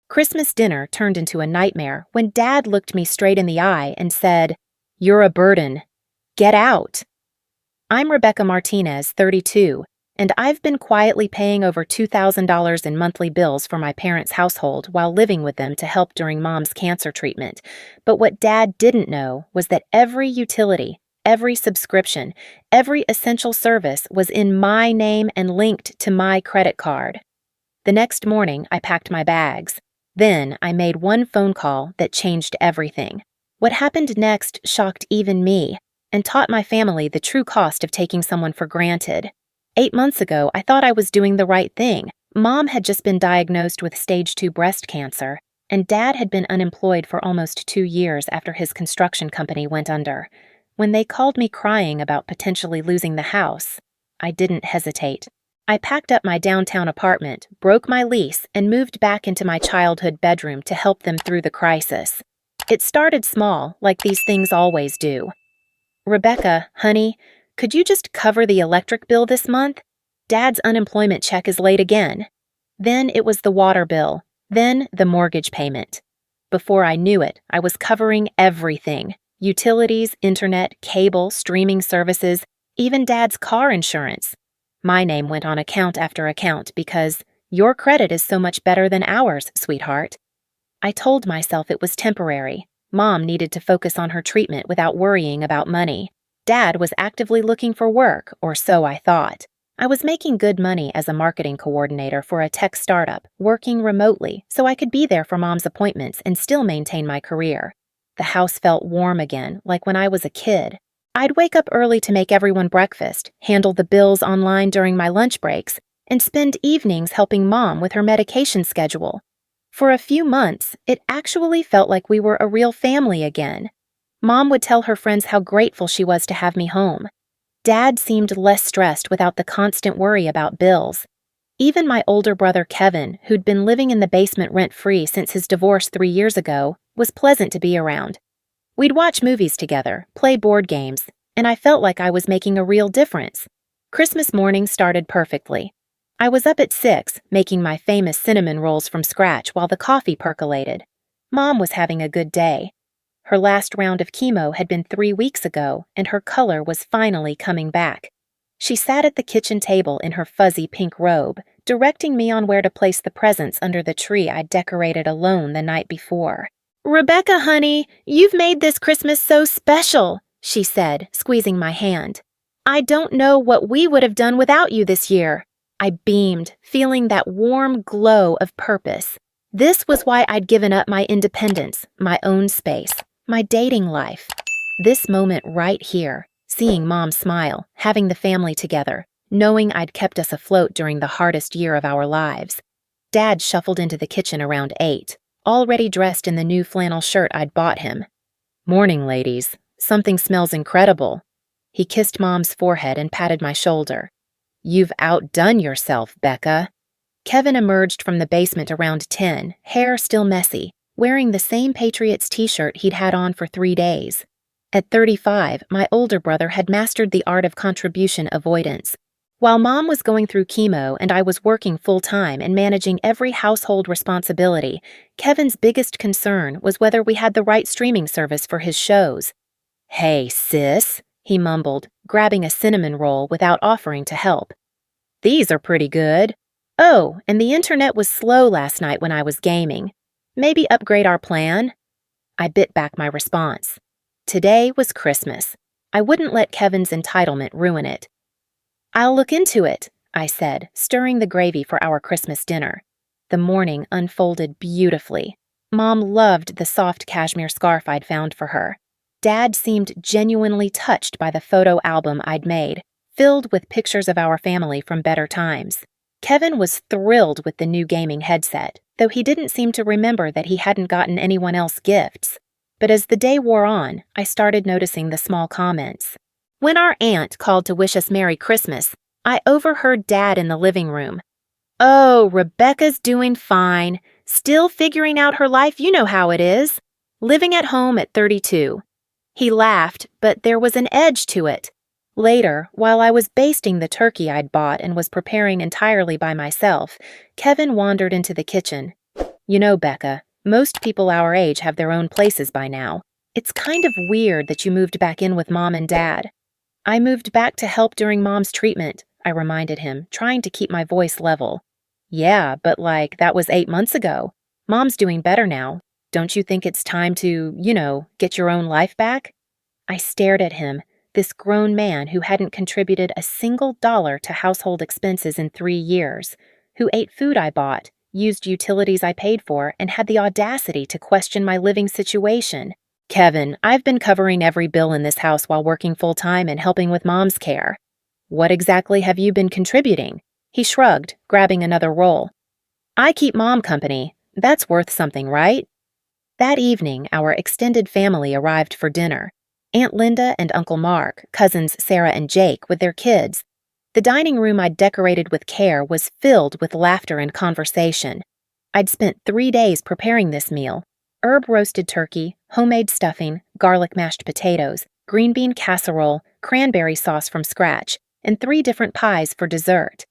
Christmas dinner turned into a nightmare when Dad looked me straight in the eye and said, "You're a burden. Get out." I'm Rebecca Martinez, 32, and I've been quietly paying over $2,000 in monthly bills for my parents' household while living with them to help during Mom's cancer treatment. But what Dad didn't know was that every utility, every subscription, every essential service was in my name and linked to my credit card. The next morning, I packed my bags. Then I made one phone call that changed everything. What happened next shocked even me and taught my family the true cost of taking someone for granted. 8 months ago, I thought I was doing the right thing. Mom had just been diagnosed with stage 2 breast cancer, and Dad had been unemployed for almost 2 years after his construction company went under. When they called me crying about potentially losing the house, I didn't hesitate. I packed up my downtown apartment, broke my lease, and moved back into my childhood bedroom to help them through the crisis. It started small, like these things always do. "Rebecca, honey, could you just cover the electric bill this month? Dad's unemployment check is late again." Then it was the water bill, then the mortgage payment. Before I knew it, I was covering everything: utilities, internet, cable, streaming services, even Dad's car insurance. My name went on account after account because your credit is so much better than ours, sweetheart. I told myself it was temporary. Mom needed to focus on her treatment without worrying about money. Dad was actively looking for work, or so I thought. I was making good money as a marketing coordinator for a tech startup, working remotely so I could be there for Mom's appointments and still maintain my career. The house felt warm again, like when I was a kid. I'd wake up early to make everyone breakfast, handle the bills online during my lunch breaks, and spend evenings helping Mom with her medication schedule. For a few months, it actually felt like we were a real family again. Mom would tell her friends how grateful she was to have me home. Dad seemed less stressed without the constant worry about bills. Even my older brother Kevin, who'd been living in the basement rent-free since his divorce 3 years ago, was pleasant to be around. We'd watch movies together, play board games, and I felt like I was making a real difference. Christmas morning started perfectly. I was up at 6, making my famous cinnamon rolls from scratch while the coffee percolated. Mom was having a good day. Her last round of chemo had been 3 weeks ago, and her color was finally coming back. She sat at the kitchen table in her fuzzy pink robe, directing me on where to place the presents under the tree I'd decorated alone the night before. "Rebecca, honey, you've made this Christmas so special," she said, squeezing my hand. "I don't know what we would have done without you this year." I beamed, feeling that warm glow of purpose. This was why I'd given up my independence, my own space, my dating life. This moment right here, seeing Mom smile, having the family together, knowing I'd kept us afloat during the hardest year of our lives. Dad shuffled into the kitchen around 8. Already dressed in the new flannel shirt I'd bought him. "Morning, ladies. Something smells incredible." He kissed Mom's forehead and patted my shoulder. "You've outdone yourself, Becca." Kevin emerged from the basement around 10, hair still messy, wearing the same Patriots t-shirt he'd had on for 3 days. At 35, my older brother had mastered the art of contribution avoidance. While Mom was going through chemo and I was working full-time and managing every household responsibility, Kevin's biggest concern was whether we had the right streaming service for his shows. "Hey, sis," he mumbled, grabbing a cinnamon roll without offering to help. "These are pretty good. Oh, and the internet was slow last night when I was gaming. Maybe upgrade our plan?" I bit back my response. Today was Christmas. I wouldn't let Kevin's entitlement ruin it. "I'll look into it," I said, stirring the gravy for our Christmas dinner. The morning unfolded beautifully. Mom loved the soft cashmere scarf I'd found for her. Dad seemed genuinely touched by the photo album I'd made, filled with pictures of our family from better times. Kevin was thrilled with the new gaming headset, though he didn't seem to remember that he hadn't gotten anyone else gifts. But as the day wore on, I started noticing the small comments. When our aunt called to wish us Merry Christmas, I overheard Dad in the living room. "Oh, Rebecca's doing fine. Still figuring out her life, you know how it is. Living at home at 32. He laughed, but there was an edge to it. Later, while I was basting the turkey I'd bought and was preparing entirely by myself, Kevin wandered into the kitchen. You know, Becca, most people our age have their own places by now. It's kind of weird that you moved back in with Mom and Dad. I moved back to help during Mom's treatment, I reminded him, trying to keep my voice level. Yeah, but that was 8 months ago. Mom's doing better now. Don't you think it's time to, get your own life back? I stared at him, this grown man who hadn't contributed a single dollar to household expenses in 3 years, who ate food I bought, used utilities I paid for, and had the audacity to question my living situation. Kevin, I've been covering every bill in this house while working full-time and helping with Mom's care. What exactly have you been contributing? He shrugged, grabbing another roll. I keep Mom company. That's worth something, right? That evening, our extended family arrived for dinner. Aunt Linda and Uncle Mark, cousins Sarah and Jake with their kids. The dining room I'd decorated with care was filled with laughter and conversation. I'd spent 3 days preparing this meal. Herb-roasted turkey, homemade stuffing, garlic mashed potatoes, green bean casserole, cranberry sauce from scratch, and 3 different pies for dessert.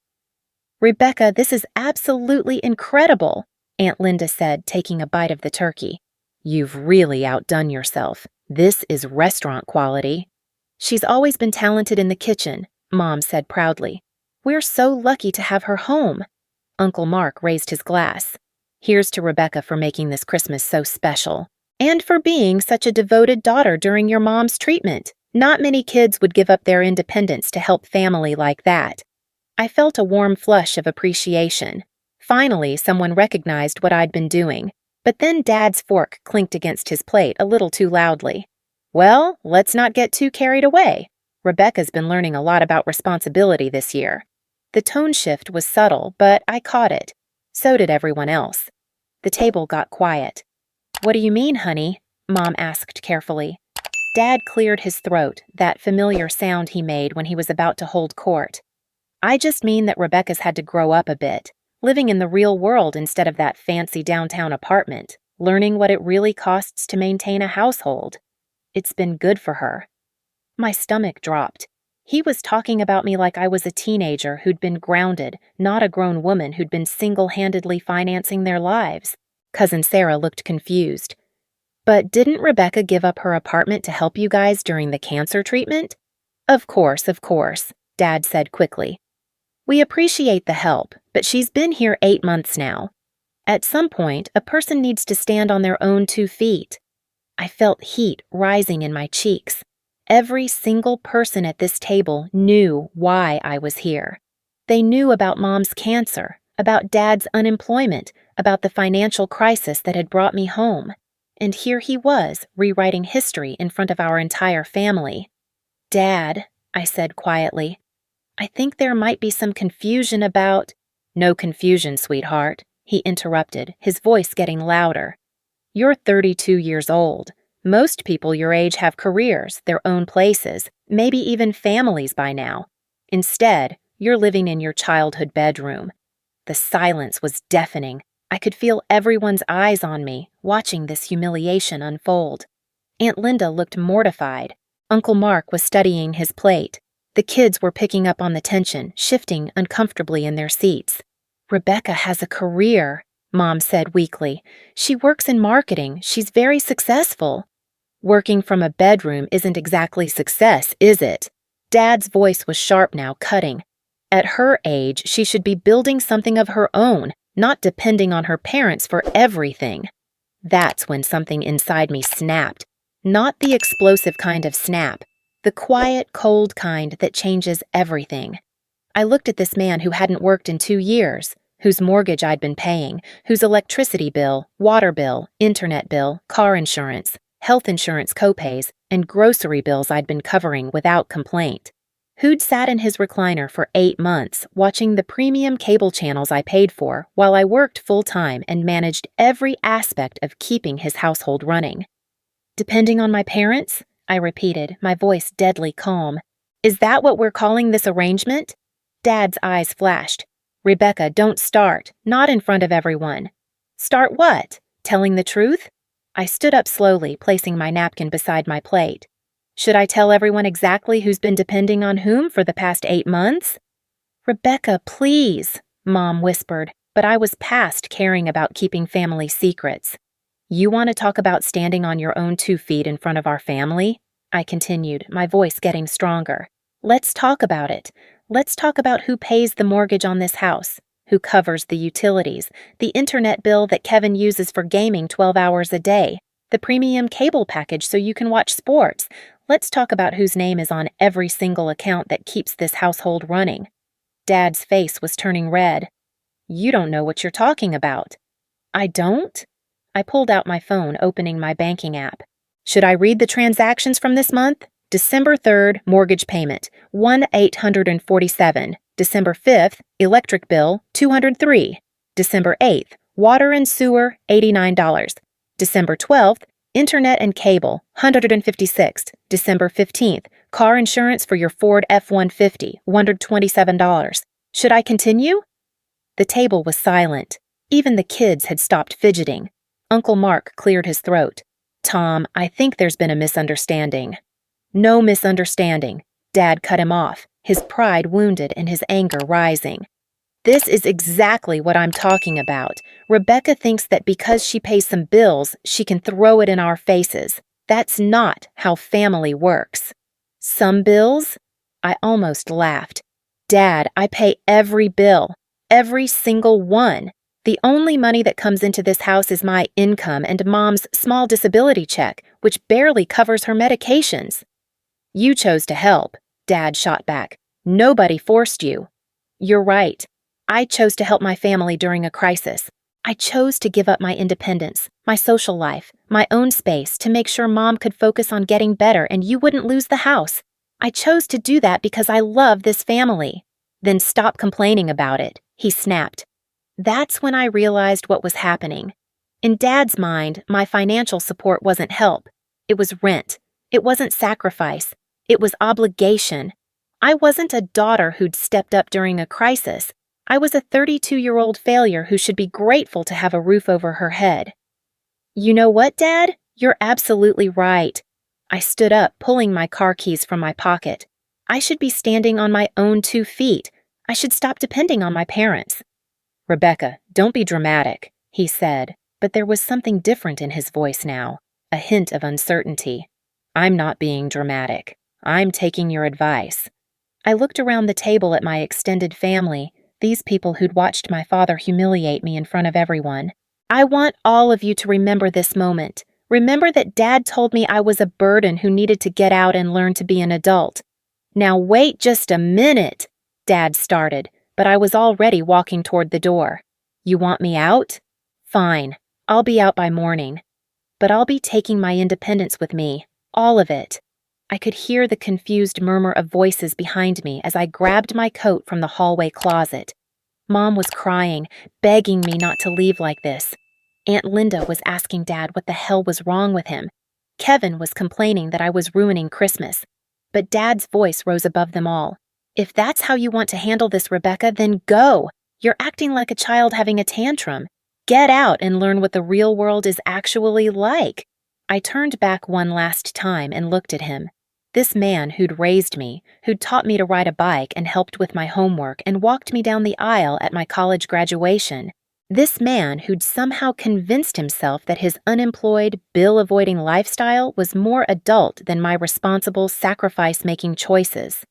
Rebecca, this is absolutely incredible, Aunt Linda said, taking a bite of the turkey. You've really outdone yourself. This is restaurant quality. She's always been talented in the kitchen, Mom said proudly. We're so lucky to have her home. Uncle Mark raised his glass. Here's to Rebecca for making this Christmas so special. And for being such a devoted daughter during your mom's treatment. Not many kids would give up their independence to help family like that. I felt a warm flush of appreciation. Finally, someone recognized what I'd been doing. But then Dad's fork clinked against his plate a little too loudly. Well, let's not get too carried away. Rebecca's been learning a lot about responsibility this year. The tone shift was subtle, but I caught it. So did everyone else. The table got quiet. What do you mean, honey? Mom asked carefully. Dad cleared his throat, that familiar sound he made when he was about to hold court. I just mean that Rebecca's had to grow up a bit, living in the real world instead of that fancy downtown apartment, learning what it really costs to maintain a household. It's been good for her. My stomach dropped. He was talking about me like I was a teenager who'd been grounded, not a grown woman who'd been single-handedly financing their lives. Cousin Sarah looked confused. But didn't Rebecca give up her apartment to help you guys during the cancer treatment? Of course, Dad said quickly. We appreciate the help, but she's been here 8 months now. At some point, a person needs to stand on their own 2 feet. I felt heat rising in my cheeks. Every single person at this table knew why I was here. They knew about Mom's cancer, about Dad's unemployment, about the financial crisis that had brought me home. And here he was, rewriting history in front of our entire family. Dad, I said quietly, I think there might be some confusion about— No confusion, sweetheart, he interrupted, his voice getting louder. You're 32 years old. Most people your age have careers, their own places, maybe even families by now. Instead, you're living in your childhood bedroom. The silence was deafening. I could feel everyone's eyes on me, watching this humiliation unfold. Aunt Linda looked mortified. Uncle Mark was studying his plate. The kids were picking up on the tension, shifting uncomfortably in their seats. Rebecca has a career, Mom said weakly. She works in marketing. She's very successful. Working from a bedroom isn't exactly success, is it? Dad's voice was sharp now, cutting. At her age, she should be building something of her own, not depending on her parents for everything. That's when something inside me snapped. Not the explosive kind of snap, the quiet, cold kind that changes everything. I looked at this man who hadn't worked in 2 years, whose mortgage I'd been paying, whose electricity bill, water bill, internet bill, car insurance, health insurance copays, and grocery bills I'd been covering without complaint. Who'd sat in his recliner for 8 months, watching the premium cable channels I paid for while I worked full-time and managed every aspect of keeping his household running. Depending on my parents? I repeated, my voice deadly calm. Is that what we're calling this arrangement? Dad's eyes flashed. Rebecca, don't start. Not in front of everyone. Start what? Telling the truth? I stood up slowly, placing my napkin beside my plate. Should I tell everyone exactly who's been depending on whom for the past 8 months? Rebecca, please, Mom whispered. but I was past caring about keeping family secrets. You want to talk about standing on your own 2 feet in front of our family? I continued, my voice getting stronger. Let's talk about it. Let's talk about who pays the mortgage on this house, who covers the utilities, the internet bill that Kevin uses for gaming 12 hours a day, the premium cable package so you can watch sports. Let's talk about whose name is on every single account that keeps this household running. Dad's face was turning red. You don't know what you're talking about. I don't? I pulled out my phone, opening my banking app. Should I read the transactions from this month? December 3rd, mortgage payment, $1,847. December 5th, electric bill, $203. December 8th, water and sewer, $89. December 12th, internet and cable, $156. December 15th, car insurance for your Ford F-150, $127. Should I continue? The table was silent. Even the kids had stopped fidgeting. Uncle Mark cleared his throat. Tom, I think there's been a misunderstanding. No misunderstanding. Dad cut him off, his pride wounded and his anger rising. This is exactly what I'm talking about. Rebecca thinks that because she pays some bills, she can throw it in our faces. That's not how family works. Some bills? I almost laughed. Dad, I pay every bill. Every single one. The only money that comes into this house is my income and Mom's small disability check, which barely covers her medications. You chose to help, Dad shot back. Nobody forced you. You're right. I chose to help my family during a crisis. I chose to give up my independence, my social life, my own space to make sure Mom could focus on getting better and you wouldn't lose the house. I chose to do that because I love this family. Then stop complaining about it, he snapped. That's when I realized what was happening. In Dad's mind, my financial support wasn't help. It was rent. It wasn't sacrifice. It was obligation. I wasn't a daughter who'd stepped up during a crisis. I was a 32-year-old failure who should be grateful to have a roof over her head. You know what, Dad? You're absolutely right. I stood up, pulling my car keys from my pocket. I should be standing on my own 2 feet. I should stop depending on my parents. Rebecca, don't be dramatic, he said, but there was something different in his voice now, a hint of uncertainty. I'm not being dramatic. I'm taking your advice. I looked around the table at my extended family, these people who'd watched my father humiliate me in front of everyone. I want all of you to remember this moment. Remember that Dad told me I was a burden who needed to get out and learn to be an adult. Now wait just a minute, Dad started, but I was already walking toward the door. You want me out? Fine, I'll be out by morning. But I'll be taking my independence with me, all of it. I could hear the confused murmur of voices behind me as I grabbed my coat from the hallway closet. Mom was crying, begging me not to leave like this. Aunt Linda was asking Dad what the hell was wrong with him. Kevin was complaining that I was ruining Christmas. But Dad's voice rose above them all. If that's how you want to handle this, Rebecca, then go. You're acting like a child having a tantrum. Get out and learn what the real world is actually like. I turned back one last time and looked at him. This man who'd raised me, who'd taught me to ride a bike and helped with my homework and walked me down the aisle at my college graduation. This man who'd somehow convinced himself that his unemployed, bill-avoiding lifestyle was more adult than my responsible, sacrifice-making choices.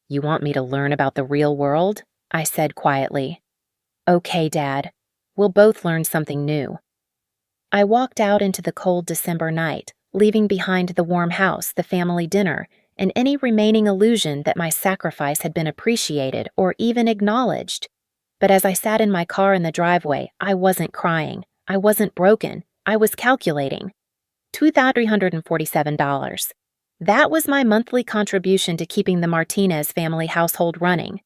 You want me to learn about the real world? I said quietly. Okay, Dad. We'll both learn something new. I walked out into the cold December night, leaving behind the warm house, the family dinner, and any remaining illusion that my sacrifice had been appreciated or even acknowledged. But as I sat in my car in the driveway, I wasn't crying. I wasn't broken. I was calculating. $2,347. That was my monthly contribution to keeping the Martinez family household running.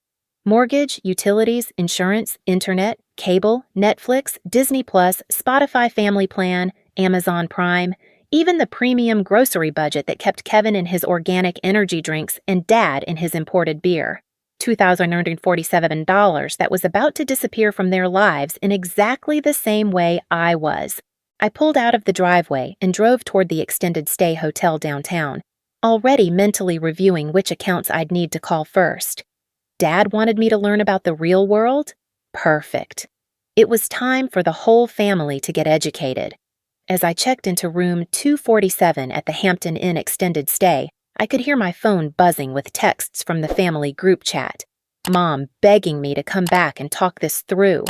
Mortgage, utilities, insurance, internet, cable, Netflix, Disney+, Spotify Family Plan, Amazon Prime, even the premium grocery budget that kept Kevin in his organic energy drinks and Dad in his imported beer. $2,947 that was about to disappear from their lives in exactly the same way I was. I pulled out of the driveway and drove toward the extended stay hotel downtown, already mentally reviewing which accounts I'd need to call first. Dad wanted me to learn about the real world? Perfect. It was time for the whole family to get educated. As I checked into room 247 at the Hampton Inn extended stay, I could hear my phone buzzing with texts from the family group chat. Mom begging me to come back and talk this through.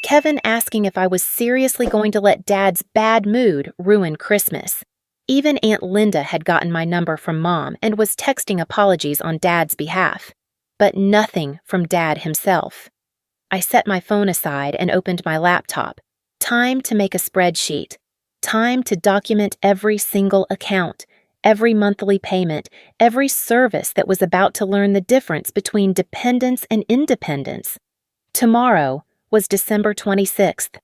Kevin asking if I was seriously going to let Dad's bad mood ruin Christmas. Even Aunt Linda had gotten my number from Mom and was texting apologies on Dad's behalf. But nothing from Dad himself. I set my phone aside and opened my laptop. Time to make a spreadsheet. Time to document every single account, every monthly payment, every service that was about to learn the difference between dependence and independence. Tomorrow was December 26th.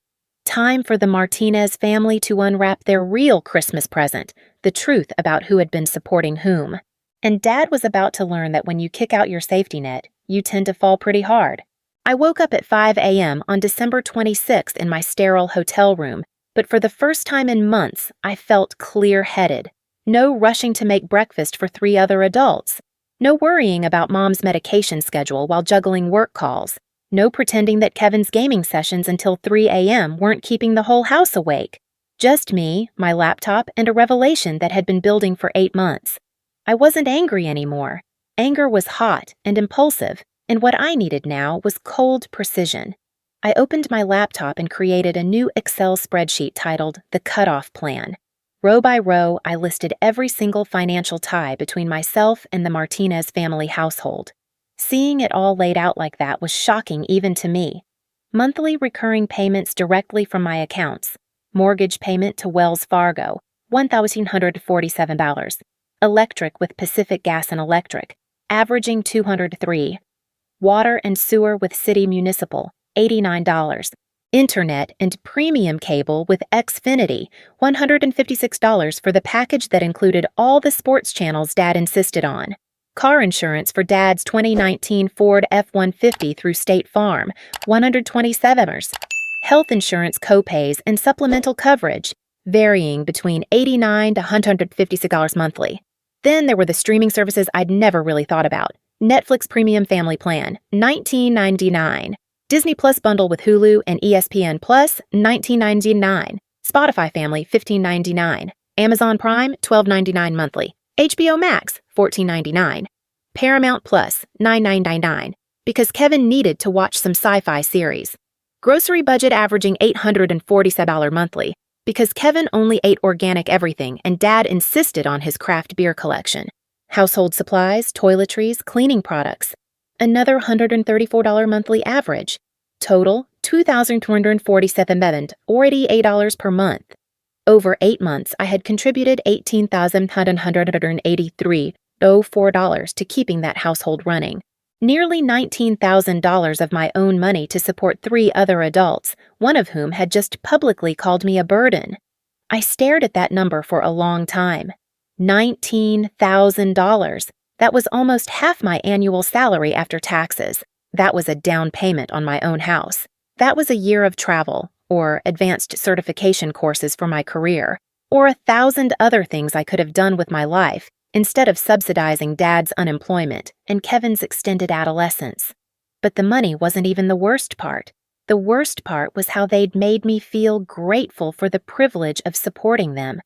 Time for the Martinez family to unwrap their real Christmas present, the truth about who had been supporting whom. And Dad was about to learn that when you kick out your safety net, you tend to fall pretty hard. I woke up at 5 a.m. on December 26th in my sterile hotel room, but for the first time in months, I felt clear-headed. No rushing to make breakfast for 3 other adults. No worrying about Mom's medication schedule while juggling work calls. No pretending that Kevin's gaming sessions until 3 a.m. weren't keeping the whole house awake. Just me, my laptop, and a revelation that had been building for 8 months. I wasn't angry anymore. Anger was hot and impulsive, and what I needed now was cold precision. I opened my laptop and created a new Excel spreadsheet titled The Cutoff Plan. Row by row, I listed every single financial tie between myself and the Martinez family household. Seeing it all laid out like that was shocking even to me. Monthly recurring payments directly from my accounts. Mortgage payment to Wells Fargo, $1,147. Electric with Pacific Gas and Electric, averaging $203. Water and sewer with City Municipal, $89. Internet and premium cable with Xfinity, $156 for the package that included all the sports channels Dad insisted on. Car insurance for Dad's 2019 Ford F-150 through State Farm, $127. Health insurance copays and supplemental coverage, varying between $89 to $156 monthly. Then there were the streaming services I'd never really thought about. Netflix Premium Family Plan, $19.99. Disney Plus bundle with Hulu and ESPN Plus, $19.99. Spotify Family, $15.99. Amazon Prime, $12.99 monthly. HBO Max, $14.99. Paramount Plus, $9.99, because Kevin needed to watch some sci-fi series. Grocery budget averaging $847 monthly, because Kevin only ate organic everything and Dad insisted on his craft beer collection. Household supplies, toiletries, cleaning products. Another $134 monthly average. Total, $2,247, or $88 per month. Over 8 months, I had contributed $18,183.04 to keeping that household running. Nearly $19,000 of my own money to support 3 other adults, one of whom had just publicly called me a burden. I stared at that number for a long time. $19,000. That was almost half my annual salary after taxes. That was a down payment on my own house. That was a year of travel, or advanced certification courses for my career, or 1,000 other things I could have done with my life instead of subsidizing Dad's unemployment and Kevin's extended adolescence. But the money wasn't even the worst part. The worst part was how they'd made me feel grateful for the privilege of supporting them,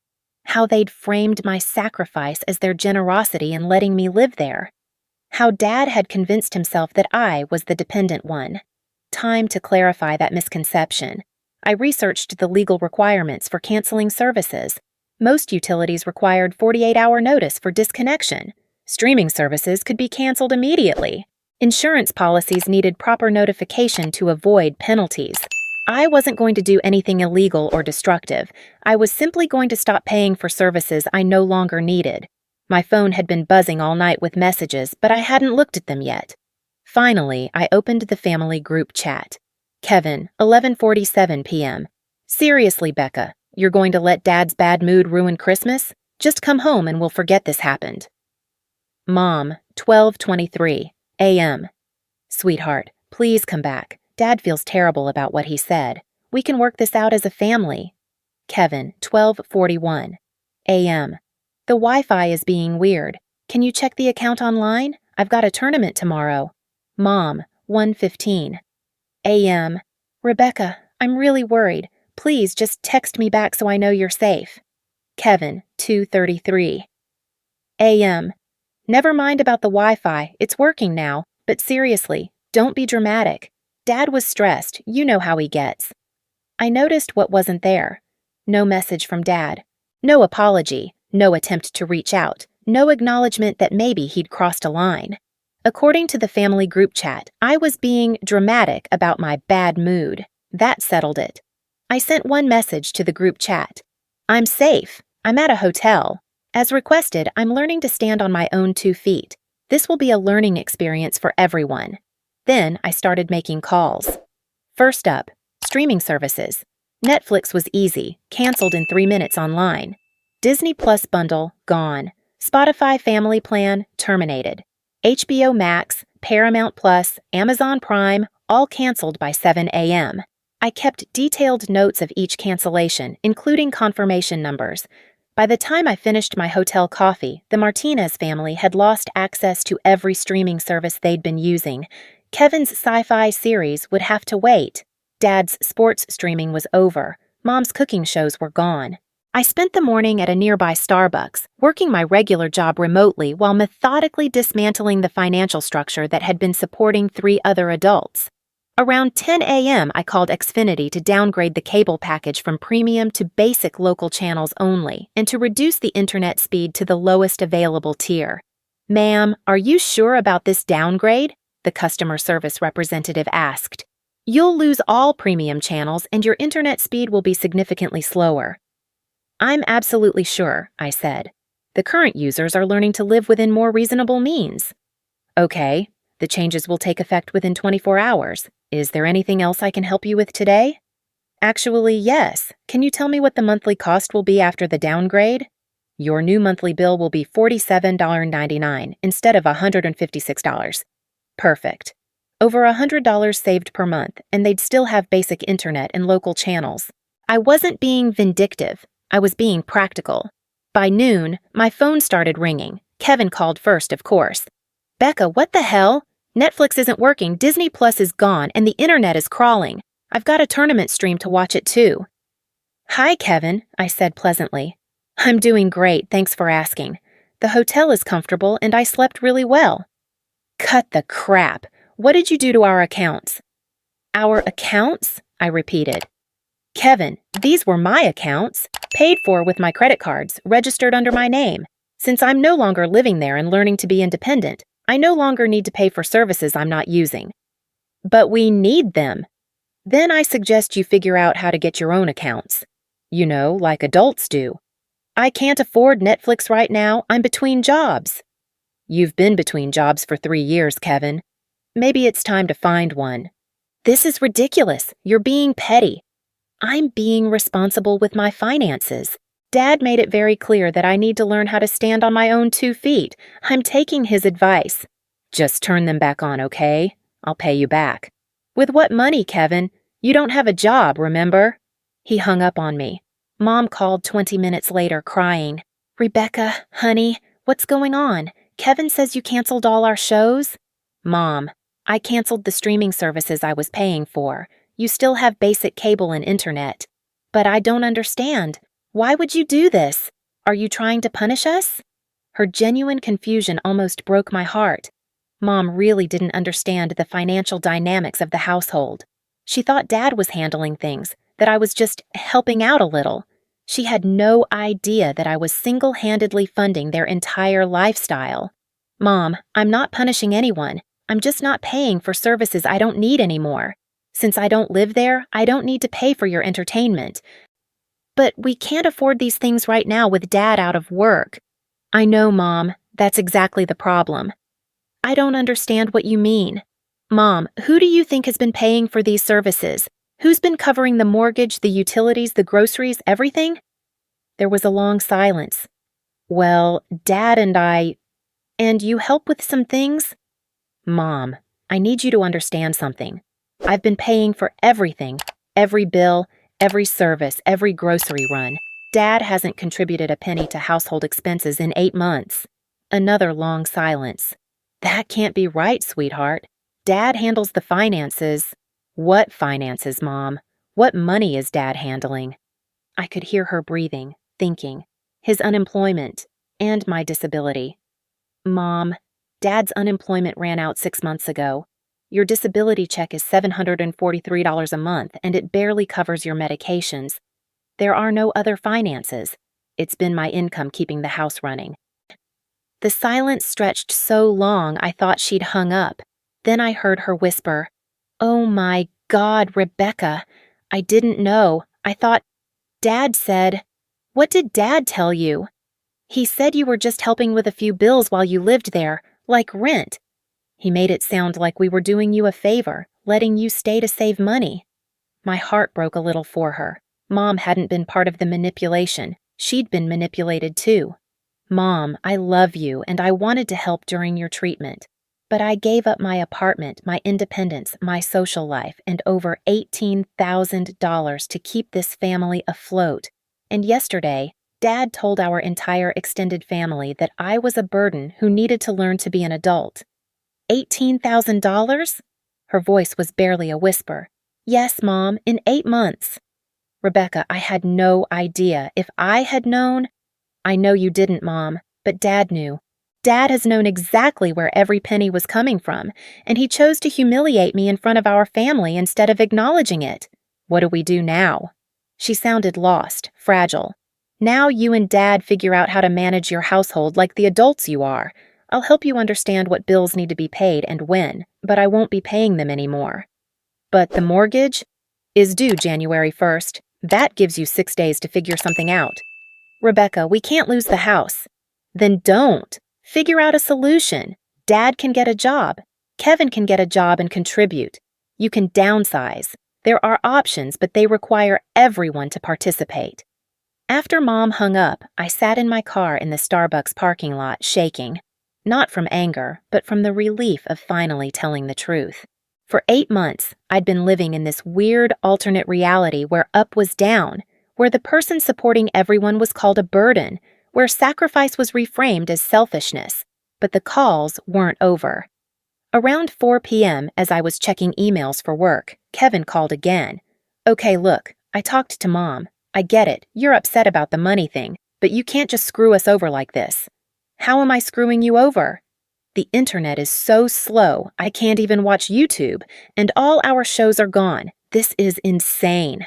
how they'd framed my sacrifice as their generosity in letting me live there, how Dad had convinced himself that I was the dependent one. Time to clarify that misconception. I researched the legal requirements for canceling services. Most utilities required 48-hour notice for disconnection. Streaming services could be canceled immediately. Insurance policies needed proper notification to avoid penalties. I wasn't going to do anything illegal or destructive. I was simply going to stop paying for services I no longer needed. My phone had been buzzing all night with messages, but I hadn't looked at them yet. Finally, I opened the family group chat. Kevin, 11:47 p.m. Seriously, Becca, you're going to let Dad's bad mood ruin Christmas? Just come home and we'll forget this happened. Mom, 12:23 a.m. Sweetheart, please come back. Dad feels terrible about what he said. We can work this out as a family. Kevin, 12:41 a.m. The Wi-Fi is being weird. Can you check the account online? I've got a tournament tomorrow. Mom, 1:15 a.m. Rebecca, I'm really worried. Please just text me back so I know you're safe. Kevin, 2:33 a.m. Never mind about the Wi-Fi, it's working now, but seriously, don't be dramatic. Dad was stressed, you know how he gets. I noticed what wasn't there. No message from Dad. No apology, no attempt to reach out, no acknowledgement that maybe he'd crossed a line. According to the family group chat, I was being dramatic about my bad mood. That settled it. I sent one message to the group chat. I'm safe. I'm at a hotel. As requested, I'm learning to stand on my own 2 feet. This will be a learning experience for everyone. Then I started making calls. First up, streaming services. Netflix was easy, canceled in 3 minutes online. Disney Plus bundle, gone. Spotify family plan, terminated. HBO Max, Paramount Plus, Amazon Prime, all canceled by 7 a.m. I kept detailed notes of each cancellation, including confirmation numbers. By the time I finished my hotel coffee, the Martinez family had lost access to every streaming service they'd been using. Kevin's sci-fi series would have to wait. Dad's sports streaming was over. Mom's cooking shows were gone. I spent the morning at a nearby Starbucks, working my regular job remotely while methodically dismantling the financial structure that had been supporting 3 other adults. Around 10 a.m., I called Xfinity to downgrade the cable package from premium to basic local channels only and to reduce the internet speed to the lowest available tier. "Ma'am, are you sure about this downgrade?" the customer service representative asked. "You'll lose all premium channels and your internet speed will be significantly slower." "I'm absolutely sure," I said. "The current users are learning to live within more reasonable means." "Okay, the changes will take effect within 24 hours. Is there anything else I can help you with today?" "Actually, yes. Can you tell me what the monthly cost will be after the downgrade?" "Your new monthly bill will be $47.99 instead of $156. "Perfect. Over $100 saved per month, and they'd still have basic internet and local channels. I wasn't being vindictive. I was being practical. By noon, my phone started ringing. Kevin called first, of course. "Becca, what the hell? Netflix isn't working, Disney Plus is gone, and the internet is crawling. I've got a tournament stream to watch it too." "Hi, Kevin," I said pleasantly. "I'm doing great, thanks for asking. The hotel is comfortable and I slept really well." "Cut the crap. What did you do to our accounts?" "Our accounts?" I repeated. "Kevin, these were my accounts, paid for with my credit cards, registered under my name. Since I'm no longer living there and learning to be independent, I no longer need to pay for services I'm not using." "But we need them." "Then I suggest you figure out how to get your own accounts. You know, like adults do." "I can't afford Netflix right now. I'm between jobs." "You've been between jobs for 3 years, Kevin. Maybe it's time to find one." "This is ridiculous. You're being petty." "I'm being responsible with my finances. Dad made it very clear that I need to learn how to stand on my own 2 feet. I'm taking his advice." "Just turn them back on, okay? I'll pay you back." "With what money, Kevin? You don't have a job, remember?" He hung up on me. Mom called 20 minutes later, crying. "Rebecca, honey, what's going on? Kevin says you canceled all our shows?" "Mom, I canceled the streaming services I was paying for. You still have basic cable and internet." "But I don't understand. Why would you do this? Are you trying to punish us?" Her genuine confusion almost broke my heart. Mom really didn't understand the financial dynamics of the household. She thought Dad was handling things, that I was just helping out a little. She had no idea that I was single-handedly funding their entire lifestyle. "Mom, I'm not punishing anyone. I'm just not paying for services I don't need anymore. Since I don't live there, I don't need to pay for your entertainment." "But we can't afford these things right now with Dad out of work." "I know, Mom. That's exactly the problem." "I don't understand what you mean." "Mom, who do you think has been paying for these services? Who's been covering the mortgage, the utilities, the groceries, everything?" There was a long silence. "Well, Dad and I... And you help with some things?" "Mom, I need you to understand something. I've been paying for everything, every bill, every service, every grocery run. Dad hasn't contributed a penny to household expenses in 8 months." Another long silence. "That can't be right, sweetheart. Dad handles the finances." "What finances, Mom? What money is Dad handling? I could hear her breathing, thinking, his unemployment, and my disability. Mom, Dad's unemployment ran out 6 months ago. Your disability check is $743 a month, and it barely covers your medications. There are no other finances. It's been my income keeping the house running. The silence stretched so long I thought she'd hung up. Then I heard her whisper, "Oh my God, Rebecca, I didn't know. I thought Dad said..." "What did Dad tell you?" "He said you were just helping with a few bills while you lived there, like rent. He made it sound like we were doing you a favor, letting you stay to save money." My heart broke a little for her. Mom hadn't been part of the manipulation. She'd been manipulated too. "Mom, I love you and I wanted to help during your treatment. But I gave up my apartment, my independence, my social life, and over $18,000 to keep this family afloat. And yesterday, Dad told our entire extended family that I was a burden who needed to learn to be an adult." $18,000? Her voice was barely a whisper. "Yes, Mom, in 8 months. Rebecca, I had no idea. If I had known..." "I know you didn't, Mom, but Dad knew. Dad has known exactly where every penny was coming from, and he chose to humiliate me in front of our family instead of acknowledging it. What do we do now?" She sounded lost, fragile. "Now you and Dad figure out how to manage your household like the adults you are. I'll help you understand what bills need to be paid and when, but I won't be paying them anymore." "But the mortgage is due January 1st. That gives you 6 days to figure something out." "Rebecca, we can't lose the house." "Then don't. Figure out a solution. Dad can get a job. Kevin can get a job and contribute. You can downsize. There are options, but they require everyone to participate." After Mom hung up, I sat in my car in the Starbucks parking lot, shaking. Not from anger, but from the relief of finally telling the truth. For 8 months, I'd been living in this weird alternate reality where up was down, where the person supporting everyone was called a burden, where sacrifice was reframed as selfishness, but the calls weren't over. Around 4 p.m., as I was checking emails for work, Kevin called again. "Okay, look, I talked to Mom. I get it, you're upset about the money thing, but you can't just screw us over like this." "How am I screwing you over?" "The internet is so slow, I can't even watch YouTube, and all our shows are gone. This is insane."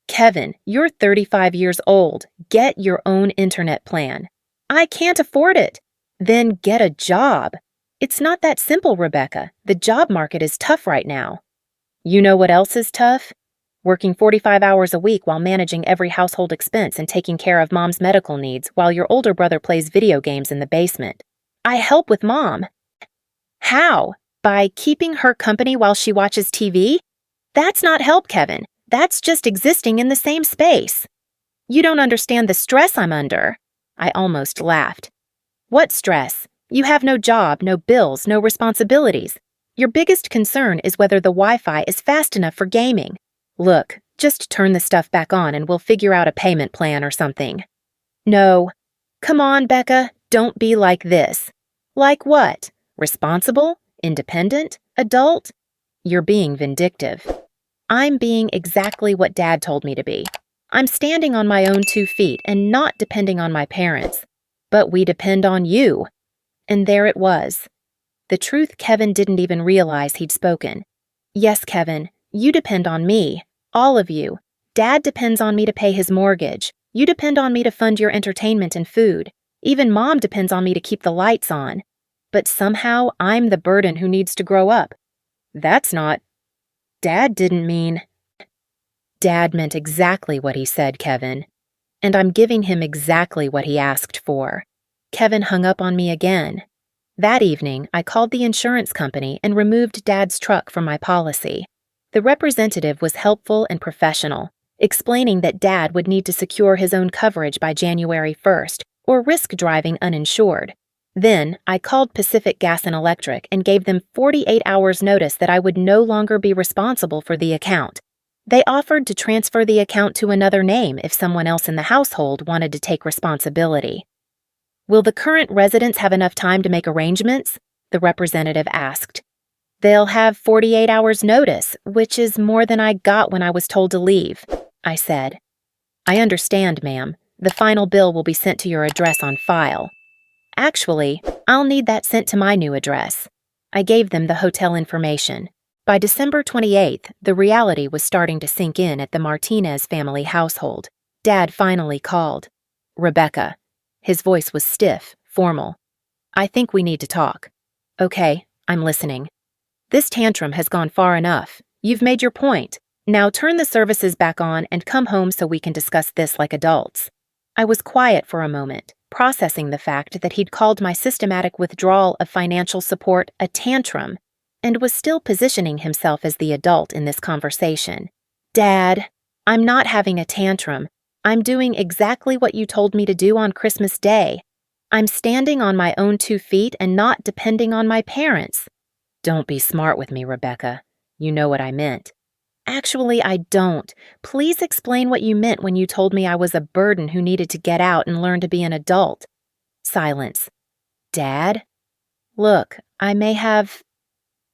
"Kevin, you're 35 years old. Get your own internet plan." "I can't afford it." "Then get a job." "It's not that simple, Rebecca. The job market is tough right now." "You know what else is tough? Working 45 hours a week while managing every household expense and taking care of Mom's medical needs while your older brother plays video games in the basement." "I help with Mom." "How? By keeping her company while she watches TV? That's not help, Kevin. That's just existing in the same space." "You don't understand the stress I'm under." I almost laughed. "What stress? You have no job, no bills, no responsibilities. Your biggest concern is whether the Wi-Fi is fast enough for gaming. Look, just turn the stuff back on and we'll figure out a payment plan or something." "No." "Come on, Becca, don't be like this." "Like what? Responsible? Independent? Adult?" "You're being vindictive." "I'm being exactly what Dad told me to be. I'm standing on my own 2 feet and not depending on my parents. But we depend on you." And there it was. The truth Kevin didn't even realize he'd spoken. "Yes, Kevin, you depend on me. All of you. Dad depends on me to pay his mortgage. You depend on me to fund your entertainment and food. Even Mom depends on me to keep the lights on. But somehow I'm the burden who needs to grow up." "That's not..." "Dad didn't mean..." "Dad meant exactly what he said, Kevin. And I'm giving him exactly what he asked for." Kevin hung up on me again. That evening, I called the insurance company and removed Dad's truck from my policy. The representative was helpful and professional, explaining that Dad would need to secure his own coverage by January 1st or risk driving uninsured. Then, I called Pacific Gas and Electric and gave them 48 hours notice that I would no longer be responsible for the account. They offered to transfer the account to another name if someone else in the household wanted to take responsibility. "Will the current residents have enough time to make arrangements?" the representative asked. They'll have 48 hours notice, which is more than I got when I was told to leave, I said. I understand, ma'am. The final bill will be sent to your address on file. Actually, I'll need that sent to my new address. I gave them the hotel information. By December 28th, the reality was starting to sink in at the Martinez family household. Dad finally called. Rebecca. His voice was stiff, formal. I think we need to talk. Okay, I'm listening. This tantrum has gone far enough. You've made your point. Now turn the services back on and come home so we can discuss this like adults. I was quiet for a moment, processing the fact that he'd called my systematic withdrawal of financial support a tantrum, and was still positioning himself as the adult in this conversation. Dad, I'm not having a tantrum. I'm doing exactly what you told me to do on Christmas Day. I'm standing on my own 2 feet and not depending on my parents. Don't be smart with me, Rebecca. You know what I meant. Actually, I don't. Please explain what you meant when you told me I was a burden who needed to get out and learn to be an adult. Silence. Dad? Look, I may have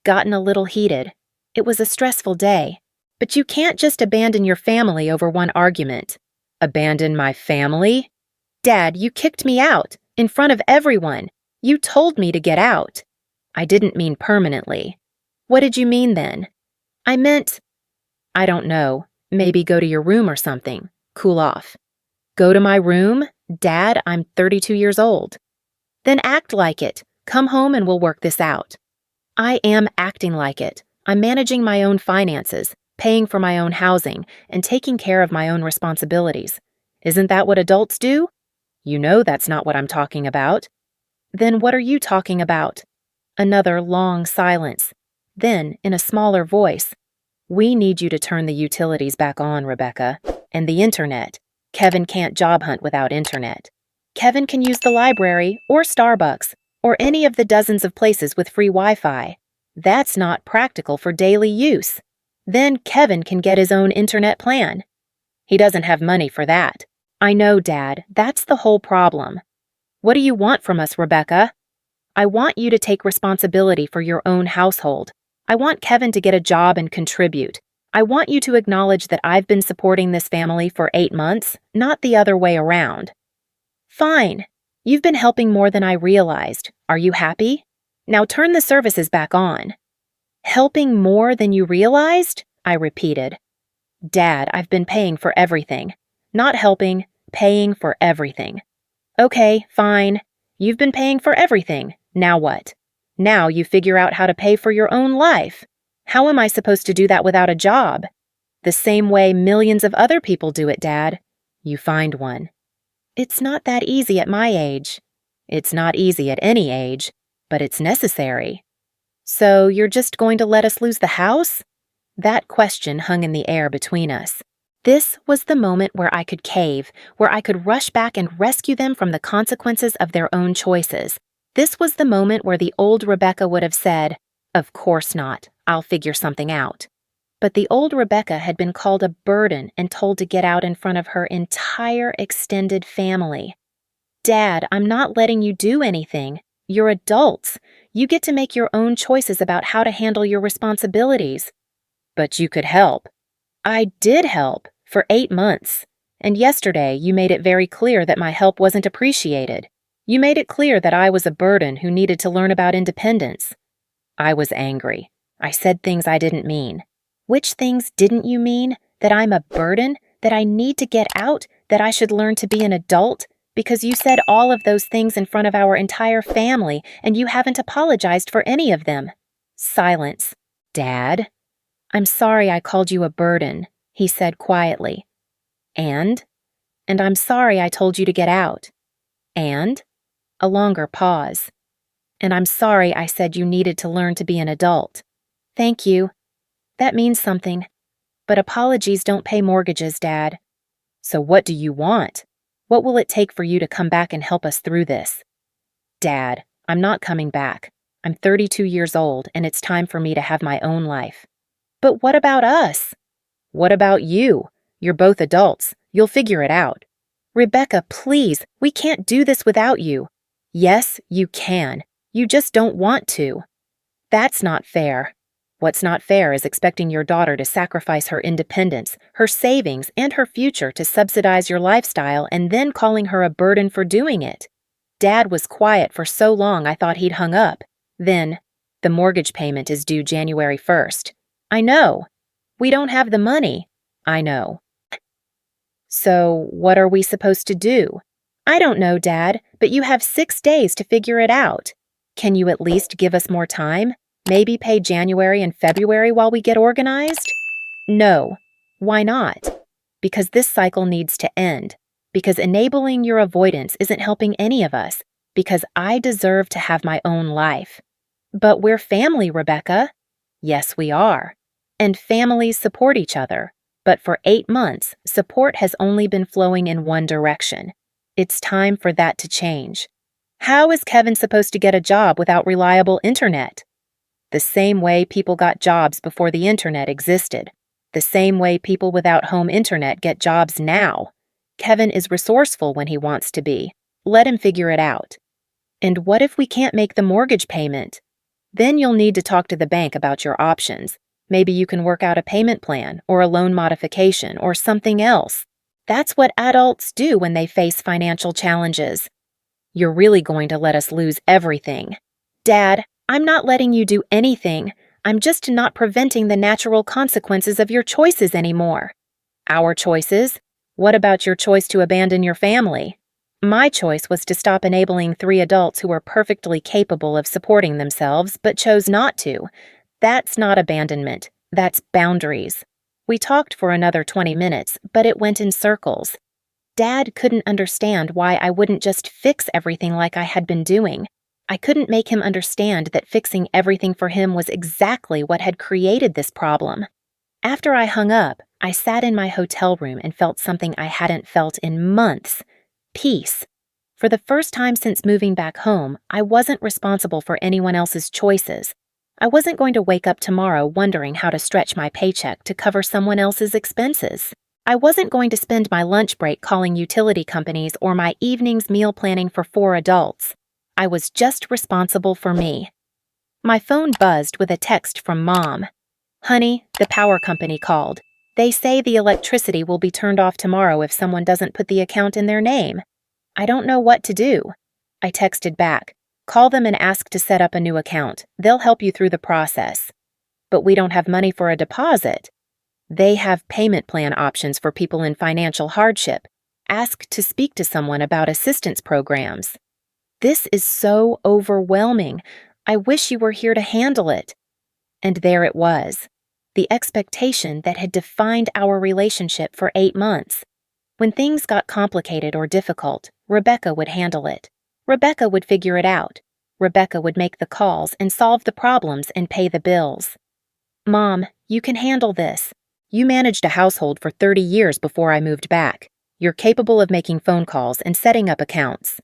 gotten a little heated. It was a stressful day. But you can't just abandon your family over one argument. Abandon my family? Dad, you kicked me out, in front of everyone. You told me to get out. I didn't mean permanently. What did you mean then? I meant, I don't know, maybe go to your room or something, cool off. Go to my room? Dad, I'm 32 years old. Then act like it. Come home and we'll work this out. I am acting like it. I'm managing my own finances, paying for my own housing, and taking care of my own responsibilities. Isn't that what adults do? You know that's not what I'm talking about. Then what are you talking about? Another long silence. Then, in a smaller voice, we need you to turn the utilities back on, Rebecca. And the internet. Kevin can't job hunt without internet. Kevin can use the library, or Starbucks, or any of the dozens of places with free Wi-Fi. That's not practical for daily use. Then Kevin can get his own internet plan. He doesn't have money for that. I know, Dad. That's the whole problem. What do you want from us, Rebecca? I want you to take responsibility for your own household. I want Kevin to get a job and contribute. I want you to acknowledge that I've been supporting this family for 8 months, not the other way around. Fine. You've been helping more than I realized. Are you happy? Now turn the services back on. Helping more than you realized? I repeated. Dad, I've been paying for everything. Not helping, paying for everything. Okay, fine. You've been paying for everything. Now what? Now you figure out how to pay for your own life. How am I supposed to do that without a job? The same way millions of other people do it, Dad. You find one. It's not that easy at my age. It's not easy at any age, but it's necessary. So you're just going to let us lose the house? That question hung in the air between us. This was the moment where I could cave, where I could rush back and rescue them from the consequences of their own choices. This was the moment where the old Rebecca would have said, "Of course not, I'll figure something out." But the old Rebecca had been called a burden and told to get out in front of her entire extended family. Dad, I'm not letting you do anything. You're adults. You get to make your own choices about how to handle your responsibilities. But you could help. I did help for 8 months. And yesterday you made it very clear that my help wasn't appreciated. You made it clear that I was a burden who needed to learn about independence. I was angry. I said things I didn't mean. Which things didn't you mean? That I'm a burden? That I need to get out? That I should learn to be an adult? Because you said all of those things in front of our entire family, and you haven't apologized for any of them. Silence. Dad? I'm sorry I called you a burden, he said quietly. And I'm sorry I told you to get out. And? A longer pause. And I'm sorry I said you needed to learn to be an adult. Thank you. That means something. But apologies don't pay mortgages, Dad. So what do you want? What will it take for you to come back and help us through this? Dad, I'm not coming back. I'm 32 years old, and it's time for me to have my own life. But what about us? What about you? You're both adults. You'll figure it out. Rebecca, please, we can't do this without you. Yes, you can. You just don't want to. That's not fair. What's not fair is expecting your daughter to sacrifice her independence, her savings, and her future to subsidize your lifestyle and then calling her a burden for doing it. Dad was quiet for so long I thought he'd hung up. Then, the mortgage payment is due January 1st. I know. We don't have the money. I know. So, what are we supposed to do? I don't know, Dad, but you have 6 days to figure it out. Can you at least give us more time? Maybe pay January and February while we get organized? No. Why not? Because this cycle needs to end. Because enabling your avoidance isn't helping any of us. Because I deserve to have my own life. But we're family, Rebecca. Yes, we are. And families support each other. But for 8 months, support has only been flowing in one direction. It's time for that to change. How is Kevin supposed to get a job without reliable internet? The same way people got jobs before the internet existed. The same way people without home internet get jobs now. Kevin is resourceful when he wants to be. Let him figure it out. And what if we can't make the mortgage payment? Then you'll need to talk to the bank about your options. Maybe you can work out a payment plan or a loan modification or something else. That's what adults do when they face financial challenges. You're really going to let us lose everything. Dad, I'm not letting you do anything. I'm just not preventing the natural consequences of your choices anymore. Our choices? What about your choice to abandon your family? My choice was to stop enabling 3 adults who were perfectly capable of supporting themselves but chose not to. That's not abandonment. That's boundaries. We talked for another 20 minutes, but it went in circles. Dad couldn't understand why I wouldn't just fix everything like I had been doing. I couldn't make him understand that fixing everything for him was exactly what had created this problem. After I hung up, I sat in my hotel room and felt something I hadn't felt in months. Peace. For the first time since moving back home, I wasn't responsible for anyone else's choices. I wasn't going to wake up tomorrow wondering how to stretch my paycheck to cover someone else's expenses. I wasn't going to spend my lunch break calling utility companies or my evening's meal planning for 4 adults. I was just responsible for me. My phone buzzed with a text from Mom. Honey, the power company called. They say the electricity will be turned off tomorrow if someone doesn't put the account in their name. I don't know what to do. I texted back. Call them and ask to set up a new account. They'll help you through the process. But we don't have money for a deposit. They have payment plan options for people in financial hardship. Ask to speak to someone about assistance programs. This is so overwhelming. I wish you were here to handle it. And there it was. The expectation that had defined our relationship for 8 months. When things got complicated or difficult, Rebecca would handle it. Rebecca would figure it out. Rebecca would make the calls and solve the problems and pay the bills. Mom, you can handle this. You managed a household for 30 years before I moved back. You're capable of making phone calls and setting up accounts.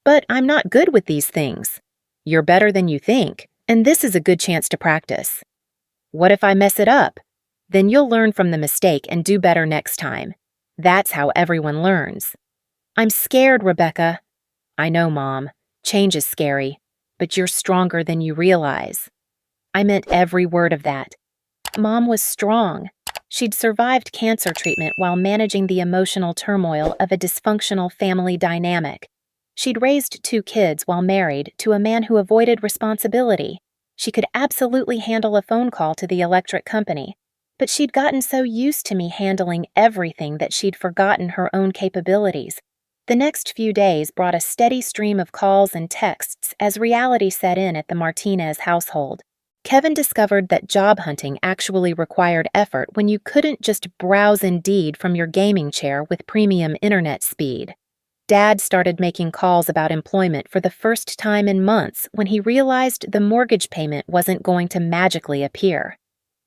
But I'm not good with these things. You're better than you think, and this is a good chance to practice. What if I mess it up? Then you'll learn from the mistake and do better next time. That's how everyone learns. I'm scared, Rebecca. I know, Mom. Change is scary, but you're stronger than you realize. I meant every word of that. Mom was strong. She'd survived cancer treatment while managing the emotional turmoil of a dysfunctional family dynamic. She'd raised 2 kids while married to a man who avoided responsibility. She could absolutely handle a phone call to the electric company, but she'd gotten so used to me handling everything that she'd forgotten her own capabilities. The next few days brought a steady stream of calls and texts as reality set in at the Martinez household. Kevin discovered that job hunting actually required effort when you couldn't just browse Indeed from your gaming chair with premium internet speed. Dad started making calls about employment for the first time in months when he realized the mortgage payment wasn't going to magically appear.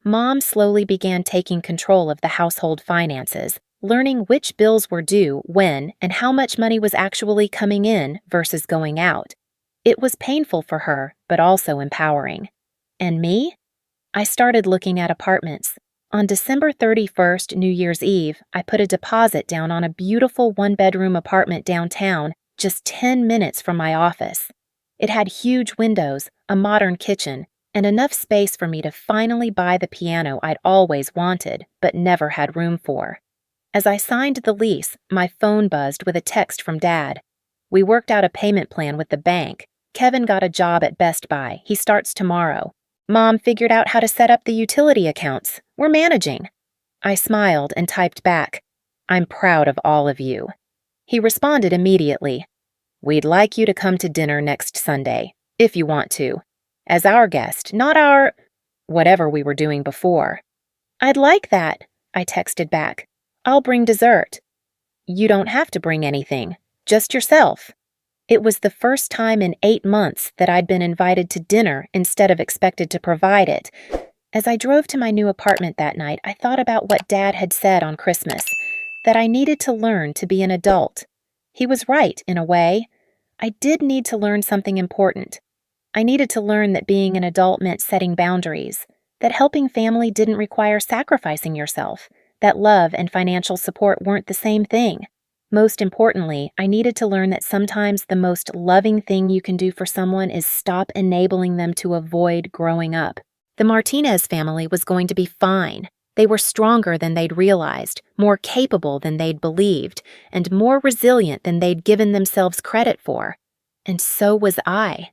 Mom slowly began taking control of the household finances, learning which bills were due when and how much money was actually coming in versus going out. It was painful for her, but also empowering. And me? I started looking at apartments. On December 31st, New Year's Eve, I put a deposit down on a beautiful 1-bedroom apartment downtown, just 10 minutes from my office. It had huge windows, a modern kitchen, and enough space for me to finally buy the piano I'd always wanted but never had room for. As I signed the lease, my phone buzzed with a text from Dad. We worked out a payment plan with the bank. Kevin got a job at Best Buy. He starts tomorrow. Mom figured out how to set up the utility accounts. We're managing. I smiled and typed back, "I'm proud of all of you." He responded immediately, "We'd like you to come to dinner next Sunday, if you want to, as our guest, not our whatever we were doing before." "I'd like that," I texted back. "I'll bring dessert." "You don't have to bring anything, just yourself." It was the first time in 8 months that I'd been invited to dinner instead of expected to provide it. As I drove to my new apartment that night, I thought about what Dad had said on Christmas, that I needed to learn to be an adult. He was right, in a way. I did need to learn something important. I needed to learn that being an adult meant setting boundaries, that helping family didn't require sacrificing yourself, that love and financial support weren't the same thing. Most importantly, I needed to learn that sometimes the most loving thing you can do for someone is stop enabling them to avoid growing up. The Martinez family was going to be fine. They were stronger than they'd realized, more capable than they'd believed, and more resilient than they'd given themselves credit for. And so was I.